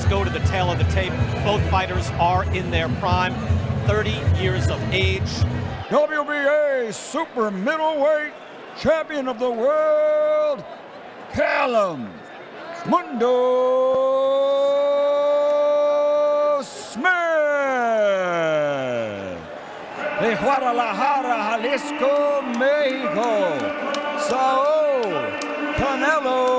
go to the tail of the tape. Both fighters are in their prime, 30 years of age. WBA super middleweight champion of the world, Callum Mundo Smith. De Guadalajara, Jalisco, Mexico, Saul Canelo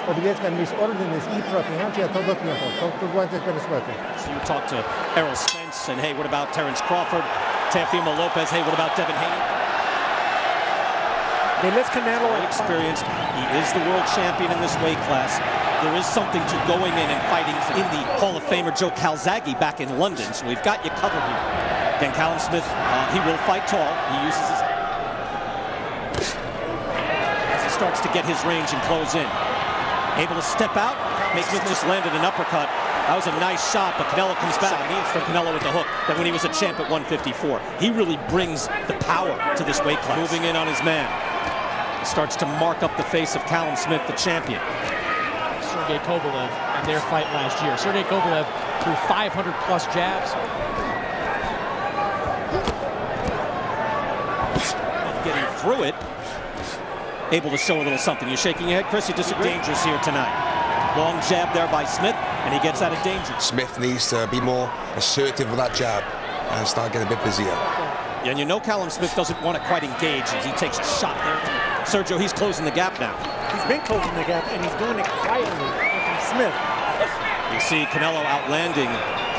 Obedezcan mis órdenes y profilancia todo tiempo. Tus guantes para suerte. So you talk to Errol Spence and, hey, what about Terrence Crawford? Teofimo Lopez, hey, what about Devin Haney? They let Canelo experienced. He is the world champion in this weight class. There is something to going in and fighting in the Hall of Famer Joe Calzaghe back in London. So we've got you covered here. Again, Callum Smith, he will fight tall. He uses his... as he starts to get his range and close in. Able to step out. Smith just landed an uppercut. That was a nice shot, but Canelo comes back. From Canelo with the hook than when he was a champ at 154. He really brings the power to this weight class. Moving in on his man. He starts to mark up the face of Callum Smith, the champion. Sergey Kovalev in their fight last year. Sergey Kovalev threw 500-plus jabs. Getting through it. Able to show a little something. You're shaking your head, Chris? You disagree? Dangerous here tonight. Long jab there by Smith, and he gets out of danger. Smith needs to be more assertive with that jab and start getting a bit busier. Yeah, and you know Callum Smith doesn't want to quite engage as he takes a shot there. Sergio, he's closing the gap now. He's been closing the gap, and he's doing it quietly from Smith. You see Canelo outlanding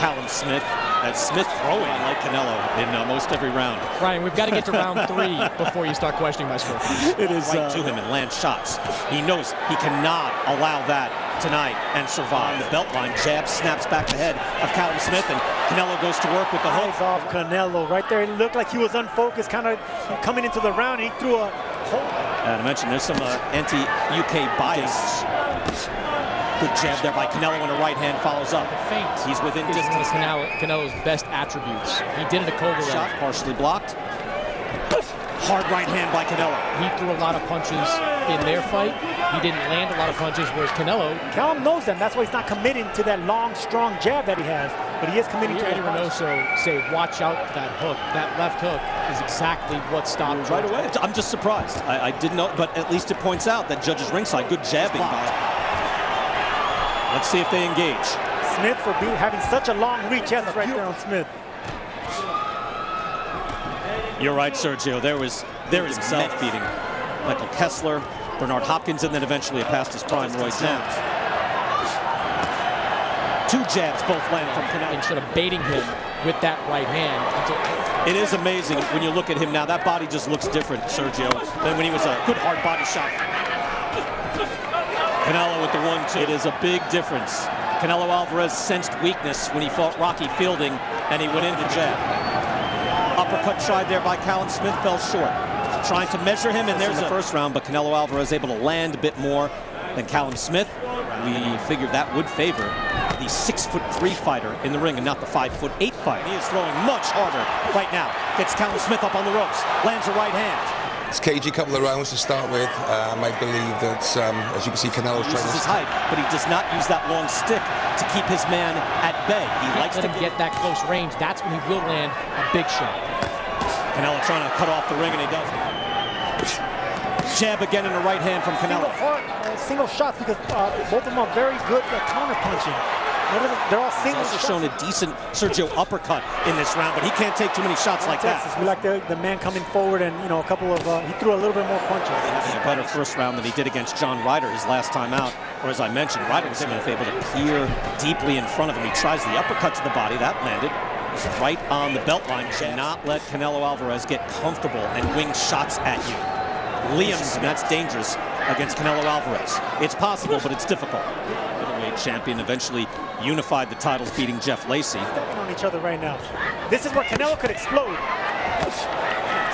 Callum Smith, as Smith throwing like Canelo in most every round. Ryan, we've got to get to round 3 before you start questioning my score. It is right to him and land shots. He knows he cannot allow that tonight and survive. The belt line jab snaps back the head of Callum Smith, and Canelo goes to work with the hook. Eyes off Canelo right there. It looked like he was unfocused, kind of coming into the round. He threw a hole. And I mentioned there's some anti-UK bias. Good jab there by Canelo, and a right hand follows up. Feint. He's within distance. Canelo's best attributes. He did it to Kovalev. Shot partially blocked. Hard right hand by Canelo. He threw a lot of punches in their fight. He didn't land a lot of punches, whereas Canelo... Callum knows them. That's why he's not committing to that long, strong jab that he has. But he is committing to it. Eddie Reynoso say, watch out for that hook. That left hook is exactly what stopped right away. I'm just surprised. I didn't know, but at least it points out that judges ringside, good jabbing. Let's see if they engage. Smith for having such a long reach. Yes, right there on Smith. You're right, Sergio. There is himself beating Michael Kessler, Bernard Hopkins, and then eventually past his prime Roy Jones. 2 jabs both land from Canelo. Instead of baiting him with that right hand. It is amazing when you look at him now. That body just looks different, Sergio, than when he was a good hard body shot. Canelo with the 1-2. It is a big difference. Canelo Alvarez sensed weakness when he fought Rocky Fielding, and he went into jab. Uppercut tried there by Callum Smith, fell short. Trying to measure him, and there's the first round, but Canelo Alvarez able to land a bit more than Callum Smith. We figured that would favor the 6'3" fighter in the ring and not the 5'8" fighter. He is throwing much harder right now. Gets Callum Smith up on the ropes, lands a right hand. It's cagey couple of rounds to start with. I believe that, as you can see, Canelo's trying to... his height, but he does not use that long stick to keep his man at bay. He likes to get that close range. That's when he will land a big shot. Canelo trying to cut off the ring, and he does. Jab again in the right hand from Canelo. Single shots, because both of them are very good at counter punching. They're all single shots. He's also shown a decent Sergio uppercut in this round, but he can't take too many shots like that. We like the man coming forward, and a couple of he threw a little bit more punches. He had a better first round than he did against John Ryder his last time out. Or as I mentioned, Ryder was able to peer deeply in front of him. He tries the uppercut to the body. That landed. He's right on the belt line. Not let Canelo Alvarez get comfortable and wing shots at you. Liam's, and that's dangerous against Canelo Alvarez. It's possible, but it's difficult. Middleweight champion eventually unified the titles, beating Jeff Lacey. Stepping on each other right now. This is where Canelo could explode.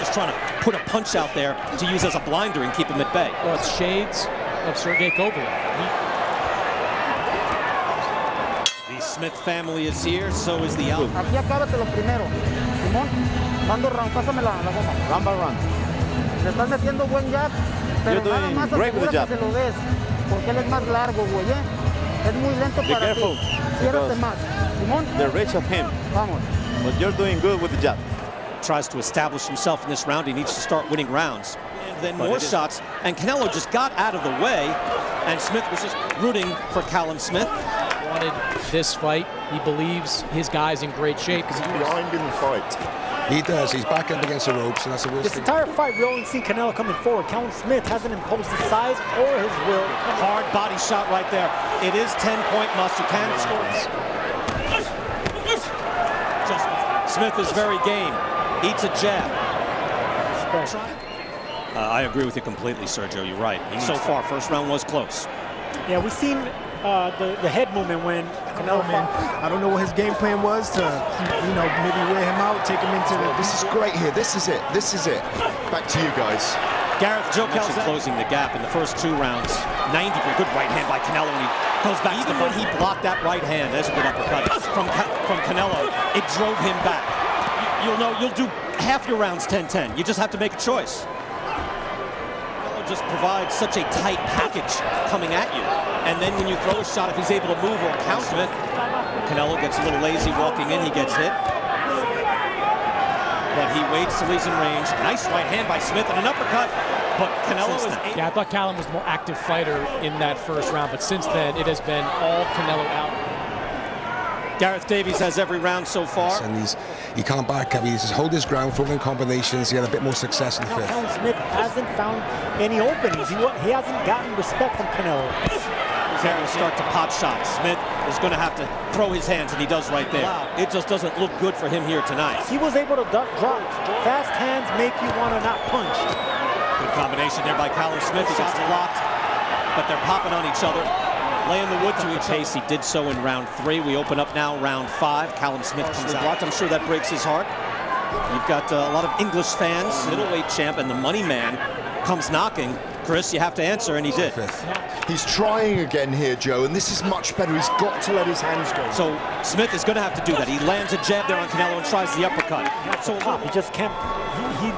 Just trying to put a punch out there to use as a blinder and keep him at bay. Well, it's shades of Sergey Kovalev. The Smith family is here, so is the Alvarez. Aquí acábate lo primero. Simón, mando round, pásame la goma. Round by round. Le estás metiendo buen jab, pero nada más asegúrate que se lo des, porque él es más largo, güey, Es muy lento para ti. Ciérrate más. Simón. The reach of him. Vamos. But you're doing good with the jab. Tries to establish himself in this round. He needs to start winning rounds. Then more shots, and Canelo just got out of the way, and Smith was just rooting for Callum Smith. Wanted this fight. He believes his guy's in great shape because he's behind in the fight. He does. He's back up against the ropes, and that's the worst This thing. entire fight, we only see Canelo coming forward. Callum Smith hasn't imposed his size or his will. Hard body shot right there. It is 10-point must. You can score. Smith is very game. Eats a jab. I agree with you completely, Sergio. You're right. So far, first round was close. Yeah, we've seen the head movement when Canelo man. I don't know what his game plan was to, maybe wear him out, take him into the... This is great here. This is it. This is it. Back to you guys. Gareth, Joe Kel's closing the gap in the first 2 rounds. 90 for a good right hand by Canelo, and he goes back. Even when he blocked that right hand, there's a good uppercut from Canelo. It drove him back. You'll do half your rounds 10-10. You just have to make a choice. Canelo just provides such a tight package coming at you. And then when you throw a shot, if he's able to move or count Smith, Canelo gets a little lazy walking in, he gets hit. But he waits till he's in range. Nice right hand by Smith and an uppercut. But Canelo is... Yeah, I thought Callum was the more active fighter in that first round, but since then it has been all Canelo out. Gareth Davies has every round so far. And he can't back up. He just hold his ground, throwing combinations. He had a bit more success in the fifth. Callum Smith hasn't found any openings. He hasn't gotten respect from Canelo. There will start to pot shots. Smith is going to have to throw his hands, and he does right there. Wow. It just doesn't look good for him here tonight. He was able to drop. Fast hands make you want to not punch. Good combination there by Callum Smith. He got blocked, but they're popping on each other. Laying the wood to each pace. He did so in round 3. We open up now round 5. Callum Smith comes blocked. I'm sure that breaks his heart. You've got a lot of English fans. Middleweight champ and the money man comes knocking. Chris, you have to answer, and he did. He's trying again here, Joe, and this is much better. He's got to let his hands go. So Smith is going to have to do that. He lands a jab there on Canelo and tries the uppercut. So he just can't. He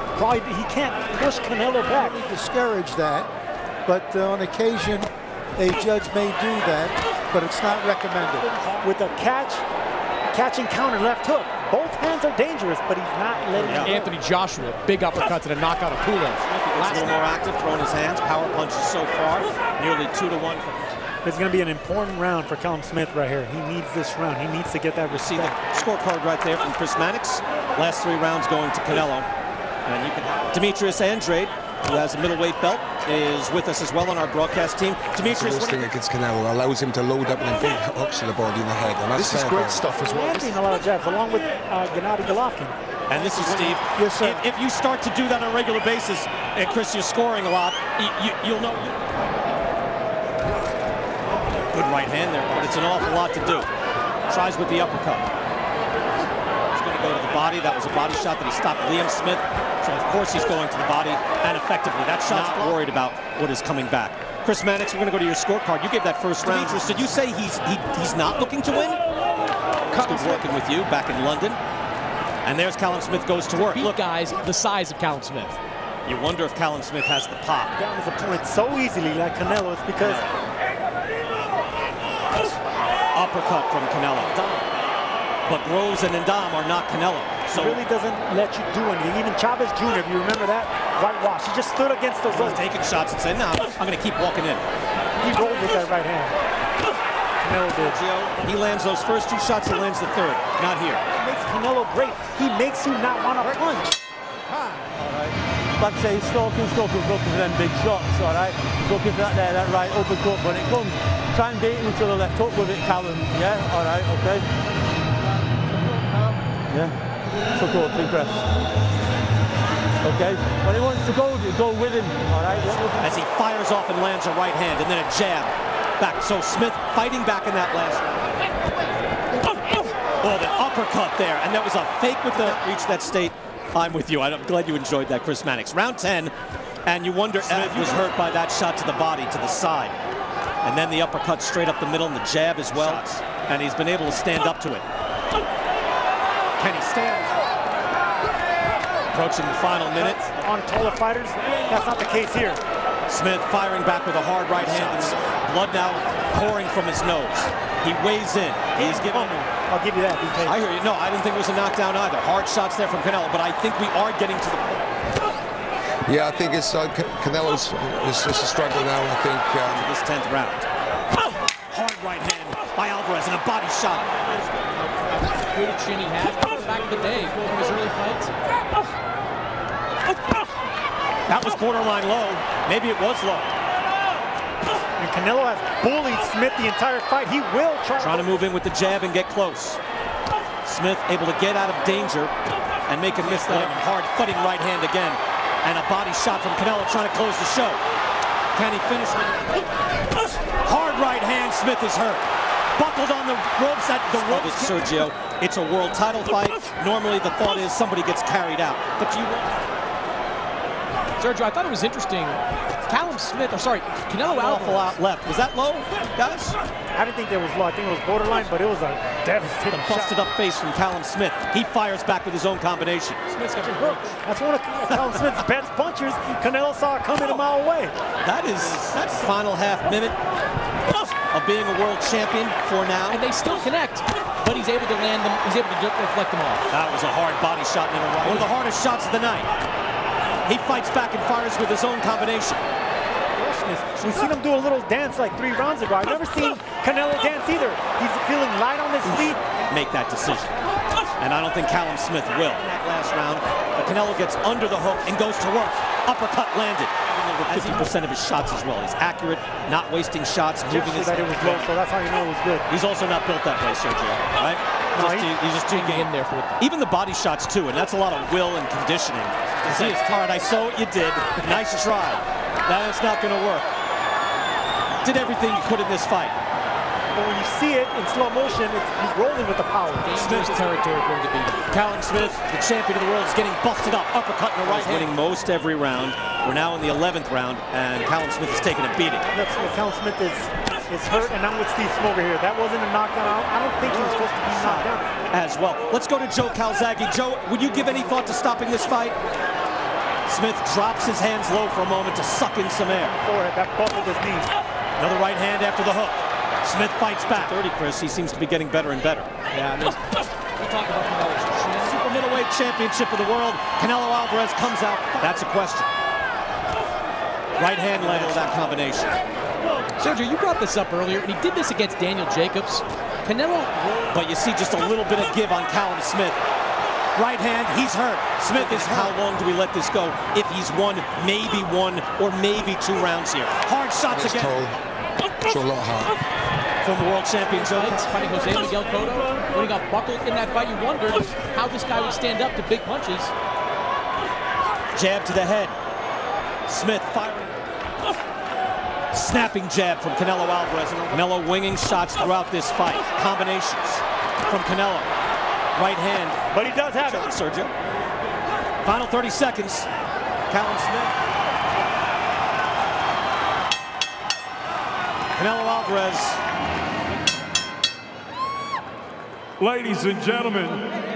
can't push Canelo back. Discourage that, but on occasion a judge may do that, but it's not recommended. With a catch and counter left hook. Both hands are dangerous, but he's not letting Anthony Joshua, big uppercut to the knockout of Pulev. He's a little more active, throwing his hands. Power punches so far, nearly 2-1. It's going to be an important round for Callum Smith right here. He needs this round. He needs to get that receipt. See the scorecard right there from Chris Mannix. Last 3 rounds going to Canelo. And you can Demetrius Andrade, who has a middleweight belt, is with us as well on our broadcast team. Demetrius, the thing against Canelo allows him to load up and then big hooks to the body in the head. And that's this is great stuff as well. Landing a lot of jabs along with Gennady Golovkin. And this is Steve. Yes, sir. If you start to do that on a regular basis, and Chris, you're scoring a lot, you'll know. Good right hand there, but it's an awful lot to do. Tries with the uppercut. He's going to go to the body. That was a body shot that he stopped Liam Smith. So, of course, he's going to the body, and effectively. That shot's not worried about what is coming back. Chris Mannix, we're going to go to your scorecard. You gave that first round. Did you say he's not looking to win? He's good working with you back in London. And there's Callum Smith goes to work. Look, guys, the size of Callum Smith. You wonder if Callum Smith has the pop. Down to the point so easily like Canelo. It's because... Uppercut from Canelo. But Rose and Ndam are not Canelo. So he really doesn't let you do anything. Even Chavez Jr., if you remember that, whitewash. He just stood against the ropes. Taking shots and saying, no, I'm going to keep walking in. He rolled with that right hand. Canelo did. He lands those first 2 shots, he lands the third. Not here. He makes Canelo great. He makes you not want to punch. Like I say, he's stalking for them big shots, all right? Looking for that right uppercut when it comes. Try and beat him to the left hook with it, Callum. Yeah, all right, okay. Yeah, so go, big breath. Okay, when he wants to go with him, all right? As he fires off and lands a right hand, and then a jab back. So Smith fighting back in that last round. Oh, the uppercut there, and that was a fake with the reach that state. I'm with you. I'm glad you enjoyed that, Chris Mannix. Round 10, and you wonder if Smith was hurt by that shot to the body, to the side. And then the uppercut straight up the middle, and the jab as well. And he's been able to stand up to it. Can he stand? Approaching the final minute. On taller fighters, that's not the case here. Smith firing back with a hard right hand. Blood now pouring from his nose. He weighs in. He's giving. I'll give you that. I hear you. No, I didn't think it was a knockdown either. Hard shots there from Canelo, but I think we are getting to the point. Yeah, I think it's Canelo's is just a struggle now. I think this 10th round. Hard right hand by Alvarez and a body shot. Good chin he had back in the day, one of his early fights. That was borderline low. Maybe it was low. And Canelo has bullied Smith the entire fight. He will trying to move in with the jab and get close. Smith able to get out of danger and make him miss the hard footing right hand again. And a body shot from Canelo trying to close the show. Can he finish with hard right hand? Smith is hurt. Buckled on the ropes at the ropes. Sergio, it's a world title fight. Normally the thought is somebody gets carried out. But do you want... Sergio, I thought it was interesting. Callum Smith, Canelo Alvarez. Left. Was that low, guys? I didn't think that was low. I think it was borderline, but it was a devastating busted up face from Callum Smith. He fires back with his own combination. Smith's got your That's one of Callum Smith's best punchers. Canelo saw it coming a mile away. That's final half minute of being a world champion for now. And they still connect, but he's able to land them. He's able to reflect them off. That was a hard body shot in a right. One of the hardest shots of the night. He fights back and fires with his own combination. We've seen him do a little dance like 3 rounds ago. I've never seen Canelo dance either. He's feeling light on his feet. Make that decision. And I don't think Callum Smith will. In that last round, but Canelo gets under the hook and goes to work. Uppercut landed. Over 50% of his shots as well. He's accurate, not wasting shots, moving his head. It was low, so that's how you know it was good. He's also not built that way, Sergio, right? No, he's just too in there for it. Even the body shots too, and that's a lot of will and conditioning. See, it's hard. I saw what you did. Nice try. That's not going to work. Did everything you could in this fight. But when you see it in slow motion, he's rolling with the power. Dangerous territory for him to be. Callum Smith, the champion of the world, is getting busted up. Uppercut in the right hand. Winning most every round. We're now in the 11th round, and Callum Smith is taking a beating. Callum Smith is hurt, and I'm with Steve Smoker here. That wasn't a knockdown. I don't think he was supposed to be knocked down. As well. Let's go to Joe Calzaghe. Joe, would you give any thought to stopping this fight? Smith drops his hands low for a moment to suck in some air. Forehead, that buckled his knees. Another right hand after the hook. Smith fights back. 30, Chris. He seems to be getting better and better. Yeah, I mean, we'll talk about Canelo's chin. Super middleweight championship of the world. Canelo Alvarez comes out. That's a question. Right hand landed with that combination. Sergio, you brought this up earlier, and he did this against Daniel Jacobs. Canelo, but you see just a little bit of give on Callum Smith. Right hand, he's hurt. Smith is, how long do we let this go? If he's won, maybe 1 or maybe 2 rounds here. Hard shots again. It's a lot hard. From the world champion fighting Jose Miguel Cotto. When he got buckled in that fight, you wondered how this guy would stand up to big punches. Jab to the head. Smith firing. Snapping jab from Canelo Alvarez. Canelo winging shots throughout this fight. Combinations from Canelo. Right hand. But he does have it. Sergio. Final 30 seconds. Callum Smith. Canelo Alvarez. Ladies and gentlemen,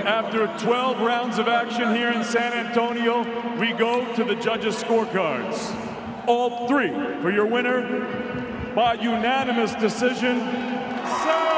after 12 rounds of action here in San Antonio, we go to the judges' scorecards. All 3 for your winner by unanimous decision, Saul.